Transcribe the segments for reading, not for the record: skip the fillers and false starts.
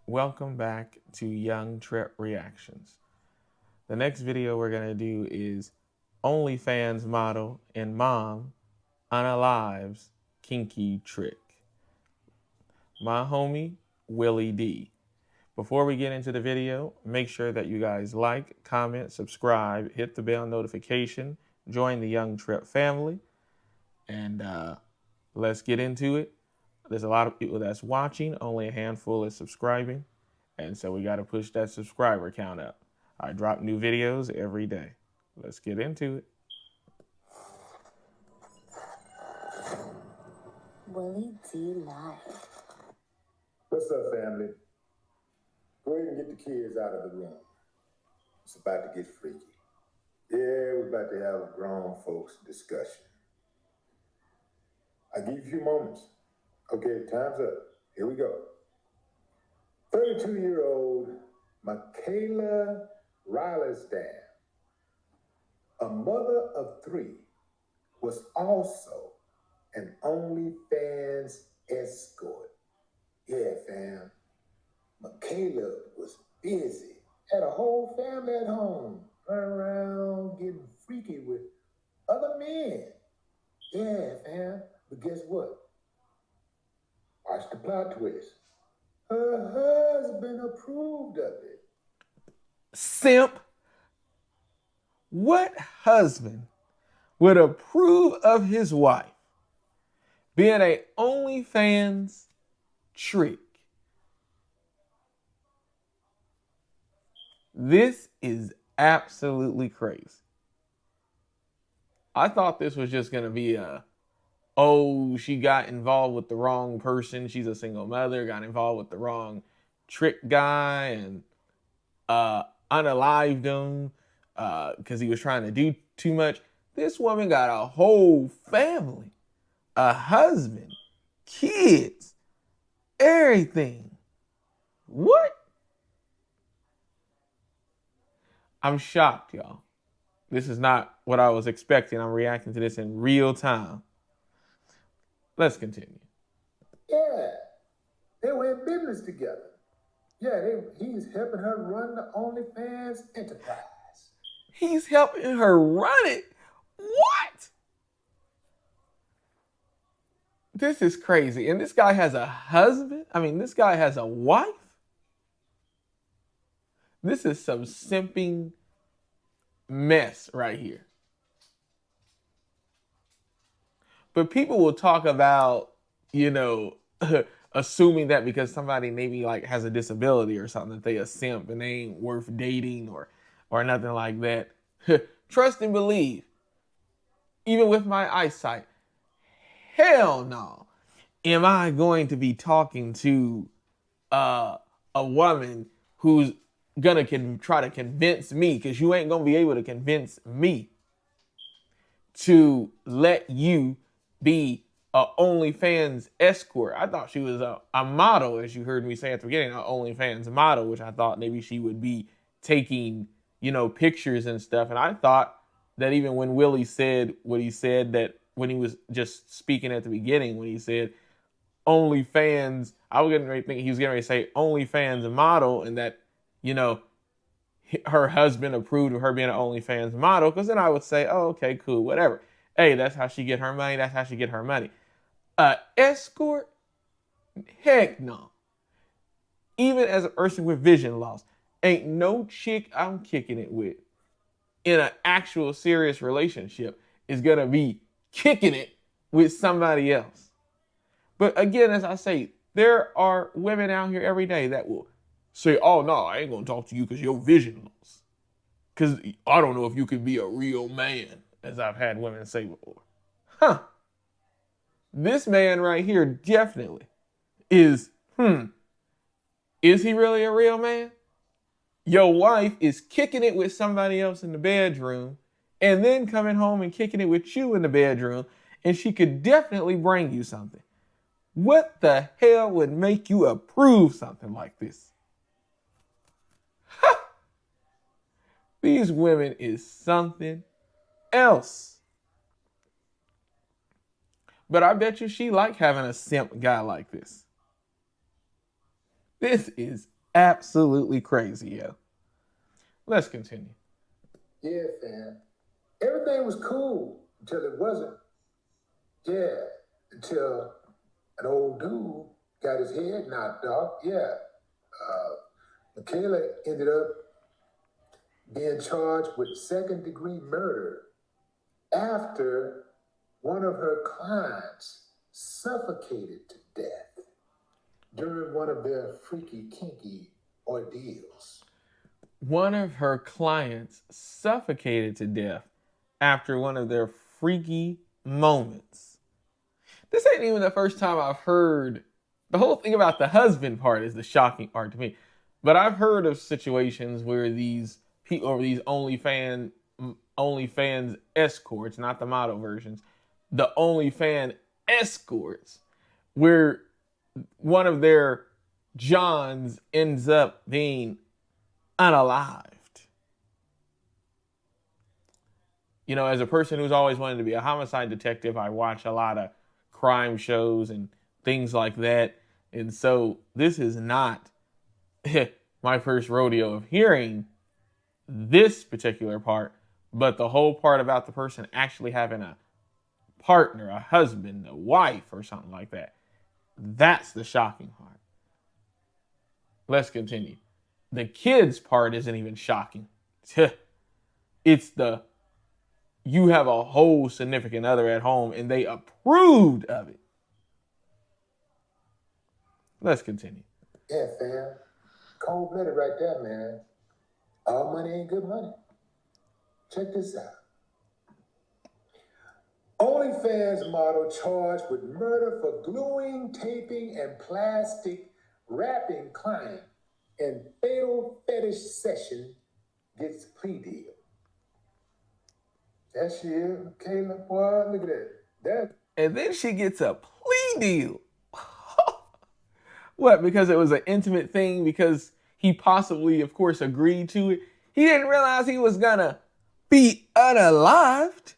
welcome back to Young Tripp Reactions. The next video we're going to do is OnlyFans model and mom unalives kinky trick. My homie, Willie D. Before we get into the video, make sure that you guys like, comment, subscribe, hit the bell notification, join the Young Tripp family, and let's get into it. There's a lot of people that's watching, only a handful is subscribing, and so we got to push that subscriber count up. I drop new videos every day. Let's get into it. Willie D Live. What's up, family? Go ahead and get the kids out of the room. It's about to get freaky. Yeah, we're about to have a grown folks discussion. I give you a few moments. Okay, time's up. Here we go. 32-year-old Michaela Rilersdam, a mother of three, was also an OnlyFans escort. Yeah, fam. Michaela was busy. Had a whole family at home, running around getting freaky with other men. Yeah, fam. But guess what? Watch the plot twist. Her husband approved of it. Simp. What husband would approve of his wife being a OnlyFans trick? This is absolutely crazy. I thought this was just going to be she got involved with the wrong person. She's a single mother, got involved with the wrong trick guy and unalived him because he was trying to do too much. This woman got a whole family, a husband, kids, everything. What? I'm shocked, y'all. This is not what I was expecting. I'm reacting to this in real time. Let's continue. Yeah, they were in business together. Yeah, he's helping her run the OnlyFans enterprise. He's helping her run it? What? This is crazy. And this guy has a husband? I mean, this guy has a wife? This is some simping mess right here. But people will talk about, assuming that because somebody maybe like has a disability or something that they a simp and they ain't worth dating or nothing like that. Trust and believe. Even with my eyesight, hell no. Am I going to be talking to a woman who's gonna try to convince me, because you ain't gonna be able to convince me to let you be a OnlyFans escort. I thought she was a model, as you heard me say at the beginning, an OnlyFans model, which I thought maybe she would be taking, pictures and stuff. And I thought that even when Willie said what he said, that when he was just speaking at the beginning, when he said OnlyFans, I was getting ready to think he was getting ready to say OnlyFans model, and that, her husband approved of her being an OnlyFans model, because then I would say, oh, okay, cool, whatever. Hey, that's how she get her money. That's how she get her money. Escort? Heck no. Even as a person with vision loss, ain't no chick I'm kicking it with in an actual serious relationship is going to be kicking it with somebody else. But again, as I say, there are women out here every day that will say, oh, no, I ain't going to talk to you because your vision loss. Because I don't know if you can be a real man, as I've had women say before. This man right here definitely is, is he really a real man? Your wife is kicking it with somebody else in the bedroom and then coming home and kicking it with you in the bedroom, and she could definitely bring you something. What the hell would make you approve something like this? These women is something else. But I bet you she like having a simp guy like this. This is Absolutely crazy, yo. Let's continue. Yeah, fam. Everything was cool until it wasn't. Yeah, until an old dude got his head knocked off. Yeah. Michaela ended up being charged with second-degree murder after one of her clients suffocated to death during one of their freaky, kinky ordeals. One of her clients suffocated to death after one of their freaky moments. This ain't even the first time I've heard. The whole thing about the husband part is the shocking part to me. But I've heard of situations where these people, or these OnlyFans escorts, not the model versions, the OnlyFans escorts, where one of their Johns ends up being unalived. You know, as a person who's always wanted to be a homicide detective, I watch a lot of crime shows and things like that. And so this is not my first rodeo of hearing this particular part, but the whole part about the person actually having a partner, a husband, a wife, or something like that. That's the shocking part. Let's continue. The kids part isn't even shocking. It's the you have a whole significant other at home and they approved of it. Let's continue. Yeah, fam. Cold-blooded right there, man. All money ain't good money. Check this out. OnlyFans model charged with murder for gluing, taping, and plastic wrapping client in fatal fetish session gets plea deal. That shit, Caleb, boy, look at that. And then she gets a plea deal. What? Because it was an intimate thing? Because he possibly, of course, agreed to it? He didn't realize he was gonna be unalived.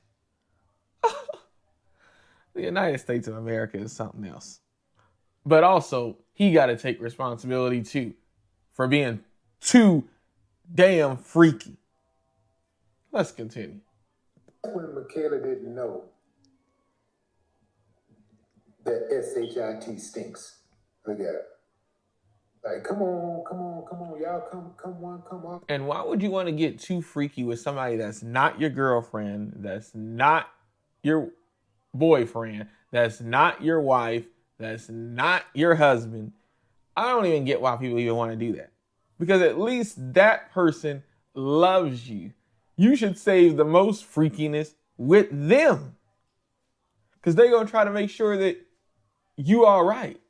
The United States of America is something else. But also, he got to take responsibility too for being too damn freaky. Let's continue. When Michaela didn't know that SHIT stinks. Look at it. Like, come on, y'all, come on. And why would you want to get too freaky with somebody that's not your girlfriend, that's not your boyfriend, that's not your wife, that's not your husband? I don't even get why people even want to do that. Because at least that person loves you. You should save the most freakiness with them. Because they're going to try to make sure that you all right.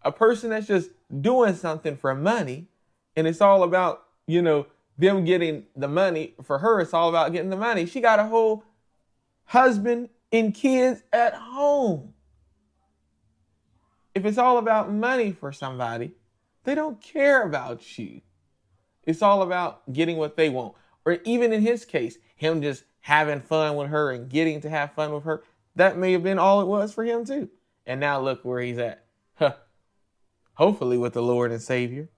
A person that's just doing something for money, and it's all about, you know, them getting the money. For her, it's all about getting the money. She got a whole husband and kids at home. If it's all about money for somebody, they don't care about you. It's all about getting what they want. Or even in his case, him just having fun with her and getting to have fun with her. That may have been all it was for him too. And now look where he's at. Hopefully with the Lord and Savior.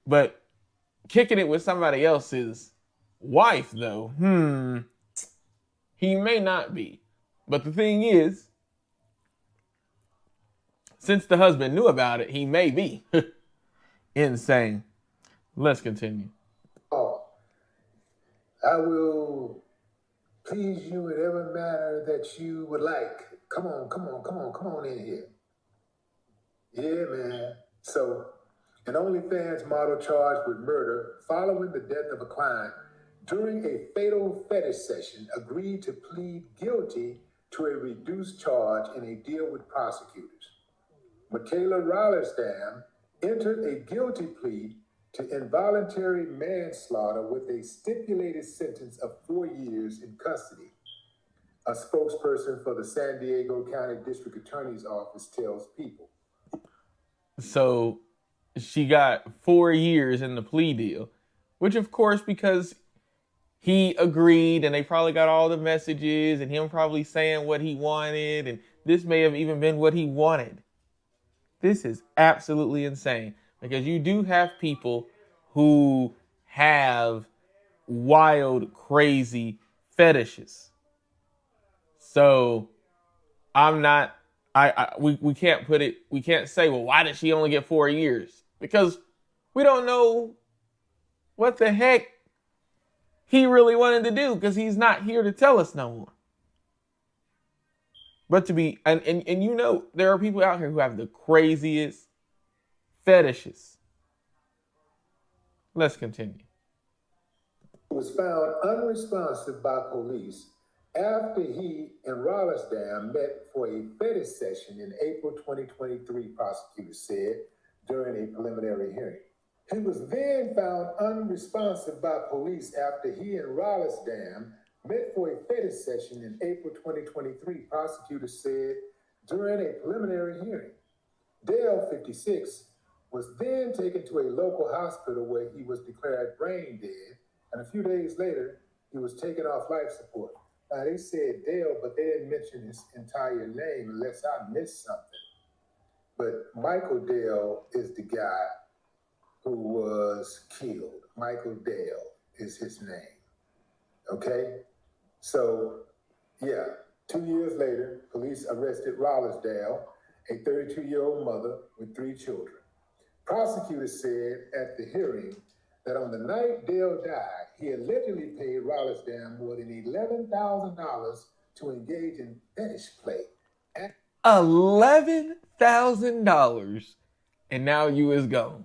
But kicking it with somebody else's wife, though, he may not be. But the thing is, since the husband knew about it, he may be. Insane. Let's continue. Oh, I will please you in every manner that you would like. Come on in here. Yeah, man. So, an OnlyFans model charged with murder following the death of a client during a fatal fetish session agreed to plead guilty to a reduced charge in a deal with prosecutors. Michaela Rollersdam entered a guilty plea to involuntary manslaughter with a stipulated sentence of 4 years in custody. A spokesperson for the San Diego County District Attorney's Office tells People. So she got 4 years in the plea deal, which of course, because he agreed and they probably got all the messages and him probably saying what he wanted, and this may have even been what he wanted. This is absolutely insane, because you do have people who have wild, crazy fetishes. So I'm not, we can't put it, we can't say, well, why did she only get 4 years? Because we don't know what the heck he really wanted to do, because he's not here to tell us no more. But to be, and you know, there are people out here who have the craziest fetishes. Let's continue. Was found unresponsive by police after he and Rollesdam met for a fetish session in April 2023, prosecutors said during a preliminary hearing. He was then found unresponsive by police after he and Rollesdam met for a fetish session in April 2023, prosecutors said during a preliminary hearing. Dale, 56, was then taken to a local hospital where he was declared brain dead, and a few days later, he was taken off life support. Now, they said Dale, but they didn't mention his entire name unless I missed something. But Michael Dale is the guy who was killed. Michael Dale is his name. Okay? So, yeah, 2 years later, police arrested Rollesdale, a 32-year-old mother with 3 children. Prosecutors said at the hearing that on the night Dale died, he allegedly paid Rollesdam more than $11,000 to engage in fetish play. $11,000, and now you is gone.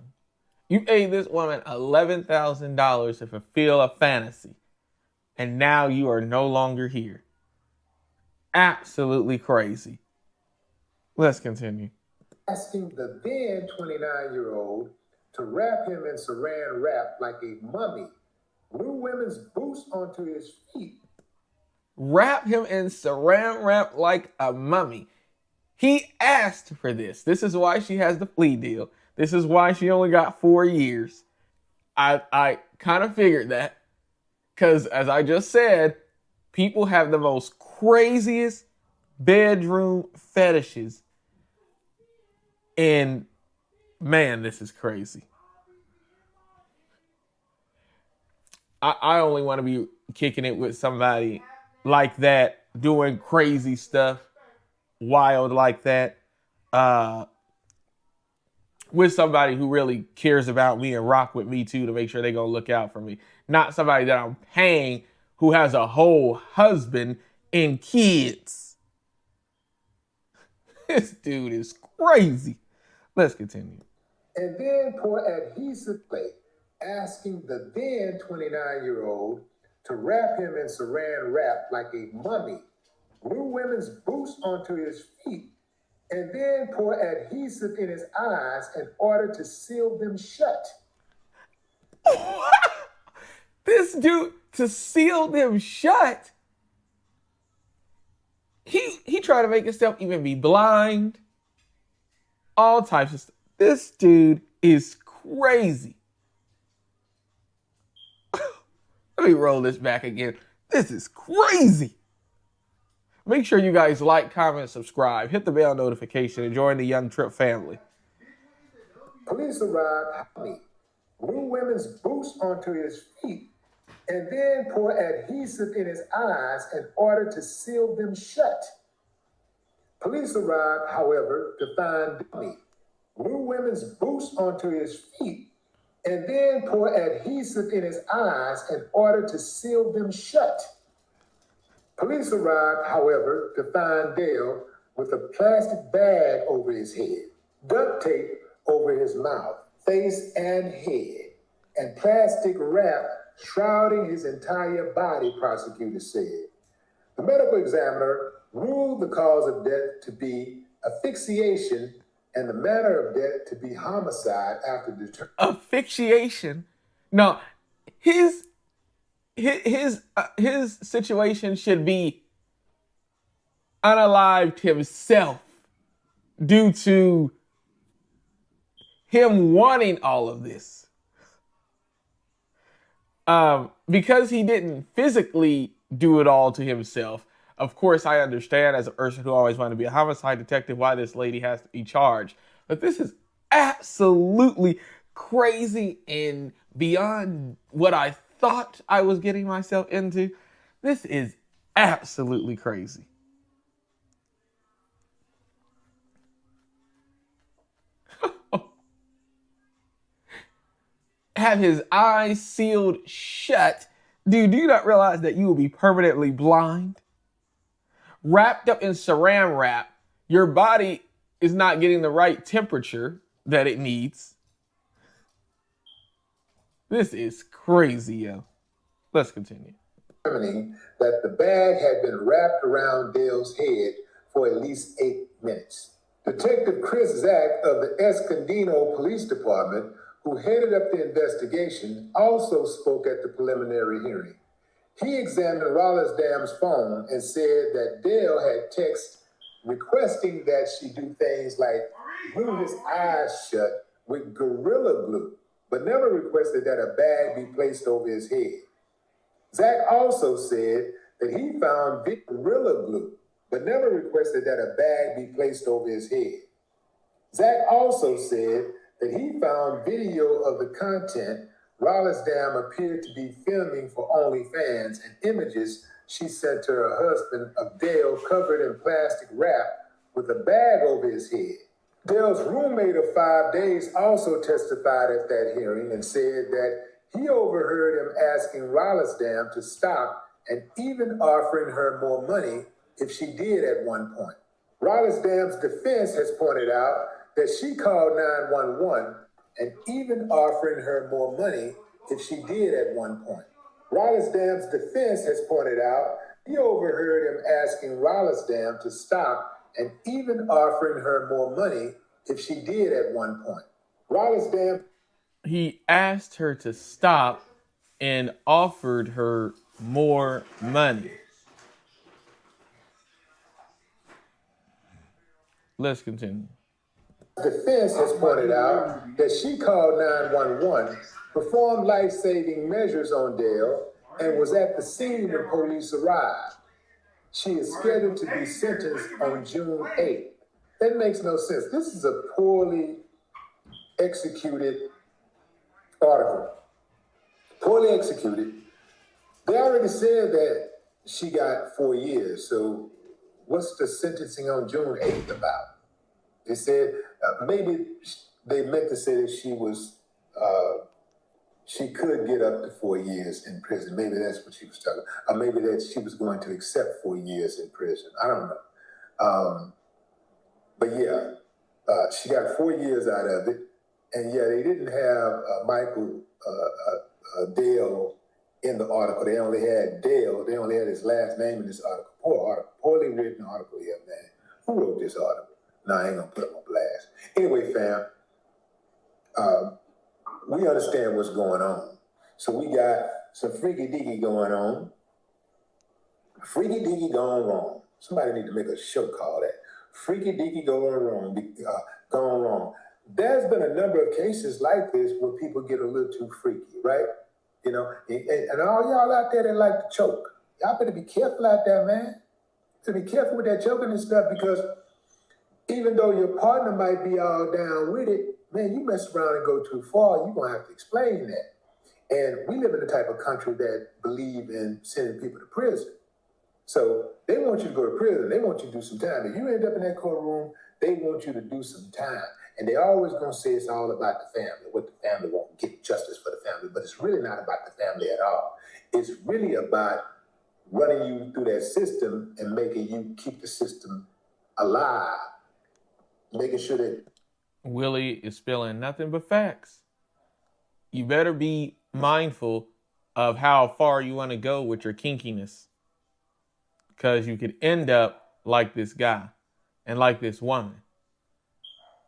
You paid this woman $11,000 to fulfill a fantasy, and now you are no longer here. Absolutely crazy. Let's continue. Asking the then 29-year-old to wrap him in saran wrap like a mummy, glue women's boots onto his feet. Wrap him in saran wrap like a mummy. He asked for this. This is why she has the plea deal. This is why she only got 4 years. I kind of figured that, because as I just said, people have the most craziest bedroom fetishes. And man, this is crazy. I only want to be kicking it with somebody like that, doing crazy stuff, wild like that, with somebody who really cares about me and rock with me too, to make sure they're going to look out for me. Not somebody that I'm paying who has a whole husband and kids. This dude is crazy. Let's continue. And then pour adhesive plate, asking the then 29-year-old to wrap him in saran wrap like a mummy, glue women's boots onto his feet, and then pour adhesive in his eyes in order to seal them shut. This dude, to seal them shut, he tried to make himself even be blind. All types of stuff. This dude is crazy. Let me roll this back again. This is crazy. Make sure you guys like, comment, subscribe, hit the bell notification, and join the Young Tripp family. Police arrived, glue women's boots onto his feet, and then pour adhesive in his eyes in order to seal them shut. Police arrived, however, to find Dummy, glue women's boots onto his feet, and then pour adhesive in his eyes in order to seal them shut. Police arrived, however, to find Dale with a plastic bag over his head, duct tape over his mouth, face, and head, and plastic wrap shrouding his entire body, prosecutors said. The medical examiner ruled the cause of death to be asphyxiation and the manner of death to be homicide after determining. Asphyxiation? No, his situation should be unalived himself due to him wanting all of this. Because he didn't physically do it all to himself. Of course, I understand as a person who always wanted to be a homicide detective why this lady has to be charged. But this is absolutely crazy and beyond what I thought I was getting myself into. This is absolutely crazy. Have his eyes sealed shut. Dude, do you not realize that you will be permanently blind? Wrapped up in saran wrap, your body is not getting the right temperature that it needs. This is crazy, yo. Let's continue. Determining that the bag had been wrapped around Dale's head for at least 8 minutes. Detective Chris Zack of the Escondido Police Department, who headed up the investigation, also spoke at the preliminary hearing. He examined Rollins-Dam's phone and said that Dale had texts requesting that she do things like glue his eyes shut with Gorilla Glue, but never requested that a bag be placed over his head. Zack also said that he found Gorilla Glue, but never requested that a bag be placed over his head. Zack also said that he found video of the content Rollins-Dam appeared to be filming for OnlyFans and images she sent to her husband of Dale covered in plastic wrap with a bag over his head. Dale's roommate of 5 days also testified at that hearing and said that he overheard him asking Rollins-Dam to stop and even offering her more money if she did at one point. Rollins-Dam's defense has pointed out that she called 911 and even offering her more money if she did at one point. Rollins-Dam's defense has pointed out he overheard him asking Rollins-Dam to stop and even offering her more money if she did at one point. Rollins-Dam. He asked her to stop and offered her more money. Let's continue. Defense has pointed out that she called 911, performed life-saving measures on Dale, and was at the scene when police arrived. She is scheduled to be sentenced on June 8th. That makes no sense. This is a poorly executed article. Poorly executed. They already said that she got 4 years, so what's the sentencing on June 8th about? They said maybe they meant to say that she could get up to 4 years in prison. Maybe that's what she was talking about. Or maybe that she was going to accept 4 years in prison. I don't know. But yeah, she got 4 years out of it. And yeah, they didn't have Michael Dale in the article. They only had Dale. They only had his last name in this article. Poor article. Poorly written article here, man. Who wrote this article? No, I ain't gonna put him on blast. Anyway, fam, we understand what's going on. So we got some freaky deaky going on. Freaky deaky gone wrong. Somebody need to make a show called that. Freaky deaky going wrong. There's been a number of cases like this where people get a little too freaky, right? You know, and all y'all out there that like to choke, y'all better be careful out there, man. So be careful with that choking and stuff, because even though your partner might be all down with it, man, you mess around and go too far, you're going to have to explain that. And we live in the type of country that believe in sending people to prison. So they want you to go to prison. They want you to do some time. If you end up in that courtroom, they want you to do some time. And they're always going to say it's all about the family, what the family won't get justice for the family. But it's really not about the family at all. It's really about running you through that system and making you keep the system alive. Making sure that Willie is spilling nothing but facts. You better be mindful of how far you want to go with your kinkiness, because you could end up like this guy and like this woman.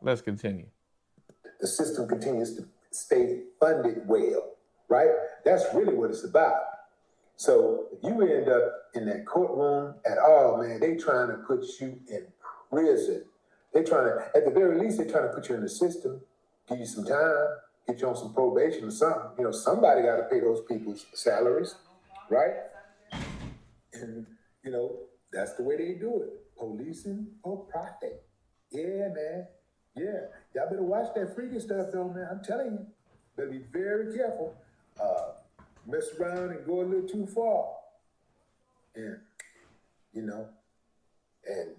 Let's continue. The system continues to stay funded well, right? That's really what it's about. So if you end up in that courtroom at all, man, they trying to put you in prison. They trying to, at the very least, they're trying to put you in the system, give you some time, get you on some probation or something. You know, somebody got to pay those people's salaries, right? And, you know, that's the way they do it. Policing for profit. Yeah, man. Yeah, y'all better watch that freaky stuff though, man. I'm telling you, better be very careful. Mess around and go a little too far, and you know, and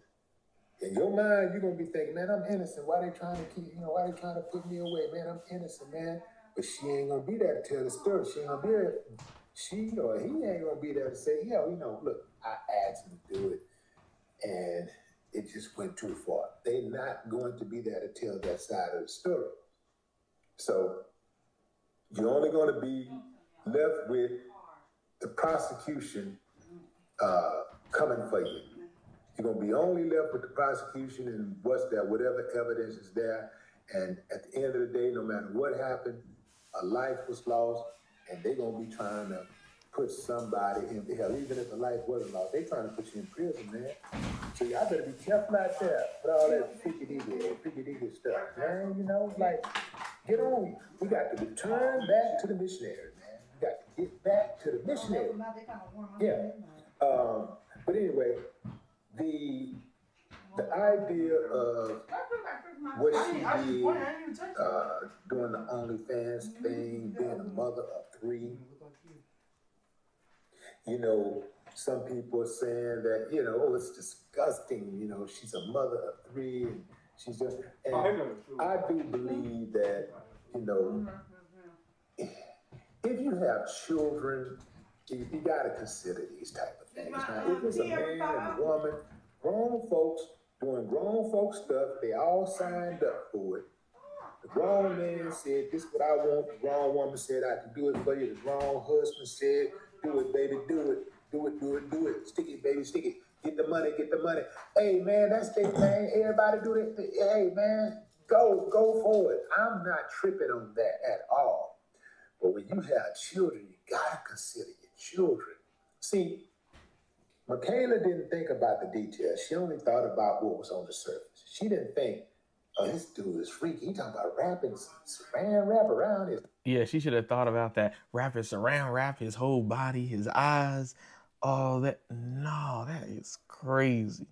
in your mind, you're gonna be thinking, man, I'm innocent. Why they trying to keep, why they trying to put me away, man? I'm innocent, man. But she ain't gonna be there to tell the story. She ain't gonna be there. She or he ain't gonna be there to say, yeah, look, I asked him to do it, and it just went too far. They're not going to be there to tell that side of the story. So you're only going to be left with the prosecution coming for you. You're going to be only left with the prosecution and what's there, whatever evidence is there. And at the end of the day, no matter what happened, a life was lost, and they're going to be trying to put somebody in hell, even if the life wasn't lost. They're trying to put you in prison, man. So y'all better be careful out there with all that freaky-deaky stuff, man. Get on. We got to return back to the missionary, man. We got to get back to the missionary. Yeah. But anyway, the idea of what she did doing the OnlyFans thing, being a mother of 3, some people are saying that, it's disgusting, she's a mother of 3 and she's just, and I do believe that, if you have children, you got to consider these type of things. Now, if it's a man and a woman, grown folks doing grown folks stuff, they all signed up for it. The grown man said, this is what I want. The grown woman said, I can do it for you. The grown husband said, do it, baby, do it. Do it. Stick it, baby, stick it. Get the money. Hey, man, that's their thing. Everybody do that. Hey, man, go for it. I'm not tripping on that at all. But when you have children, you got to consider your children. See, Michaela didn't think about the details. She only thought about what was on the surface. She didn't think, oh, this dude is freaky. He talking about wrapping saran wrap around his... Yeah, she should have thought about that. Wrapping saran wrap, his whole body, his eyes, all that. No, that is crazy.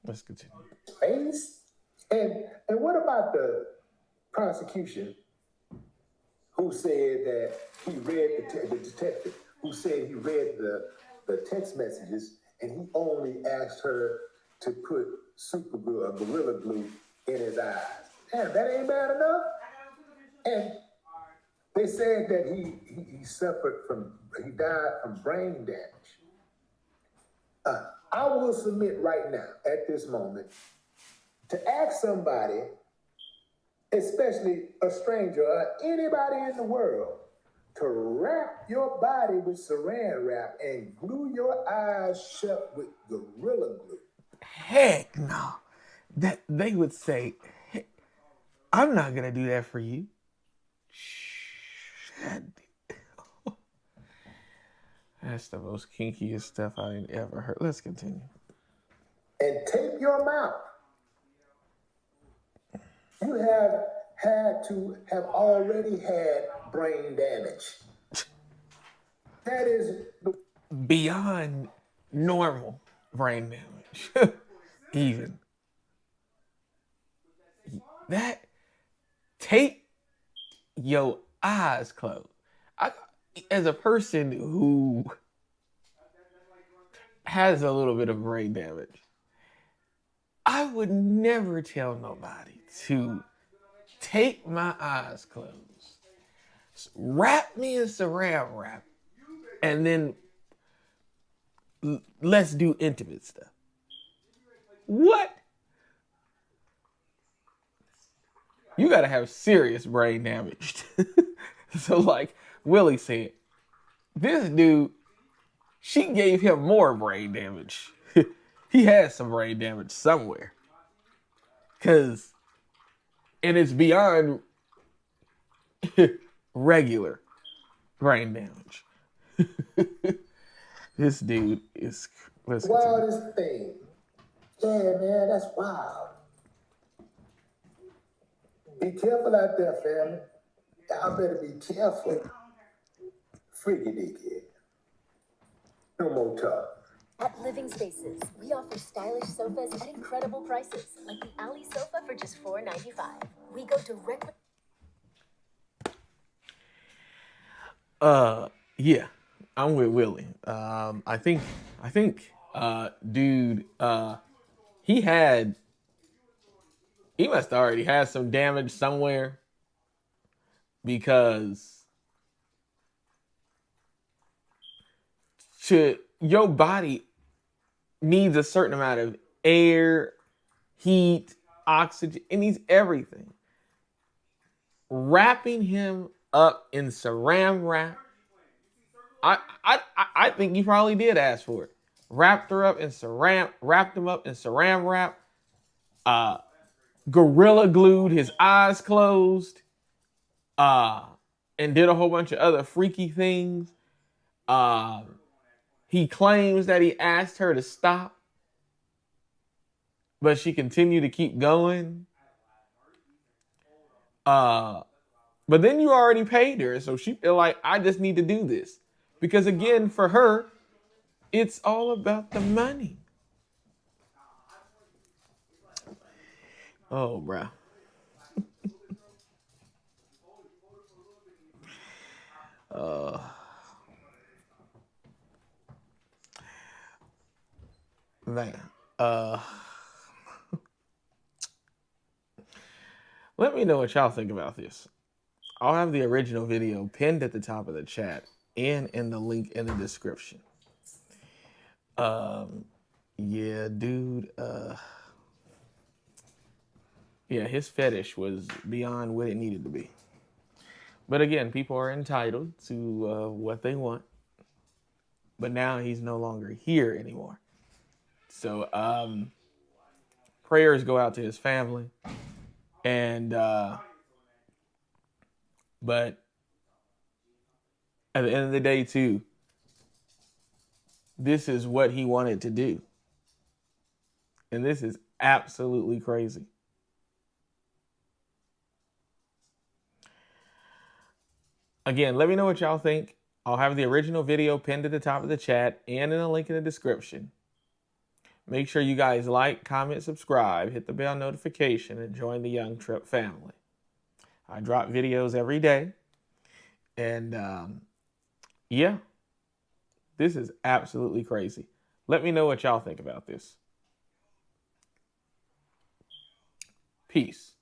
Let's continue. Face? And what about the prosecution who said that he read the detective who said he read the text messages and he only asked her to put super glue or gorilla glue in his eyes? Damn, that ain't bad enough. And they said that he died from brain damage. I will submit right now, at this moment, to ask somebody, especially a stranger or anybody in the world, to wrap your body with saran wrap and glue your eyes shut with gorilla glue. Heck no. That they would say, hey, I'm not gonna do that for you. That's the most kinkiest stuff I ain't ever heard. Let's continue. And tape your mouth. You have had to have already had brain damage. That is beyond normal brain damage. Even. That, tape your eyes closed. As a person who has a little bit of brain damage, I would never tell nobody to tape my eyes closed, wrap me in saran wrap, and then let's do intimate stuff. What? You gotta have serious brain damage. So like Willie said, this dude, she gave him more brain damage. He has some brain damage somewhere. And it's beyond regular brain damage. This dude is... wildest thing. Yeah, man, that's wild. Be careful out there, family. Y'all better be careful. Freaky dickhead. No more talk. At Living Spaces, we offer stylish sofas at incredible prices, like the Alley sofa for just $4.95. We go directly. Yeah, I'm with Willie. I think, dude, he must have already had some damage somewhere, because your body needs a certain amount of air, heat, oxygen. It needs everything. Wrapping him up in saran wrap. I think he probably did ask for it. Wrapped him up in saran wrap. Gorilla glued his eyes closed. And did a whole bunch of other freaky things. He claims that he asked her to stop, but she continued to keep going. But then you already paid her, so she feel like, I just need to do this. Because again, for her, it's all about the money. Oh, bro. Man. Let me know what y'all think about this. I'll have the original video pinned at the top of the chat and in the link in the description. Yeah, dude. Yeah, his fetish was beyond what it needed to be. But again, people are entitled to what they want. But now he's no longer here anymore. So prayers go out to his family. And but at the end of the day, too, this is what he wanted to do. And this is absolutely crazy. Again, let me know what y'all think. I'll have the original video pinned at the top of the chat and in a link in the description. Make sure you guys like, comment, subscribe, hit the bell notification, and join the Young Tripp family. I drop videos every day. And yeah, this is absolutely crazy. Let me know what y'all think about this. Peace.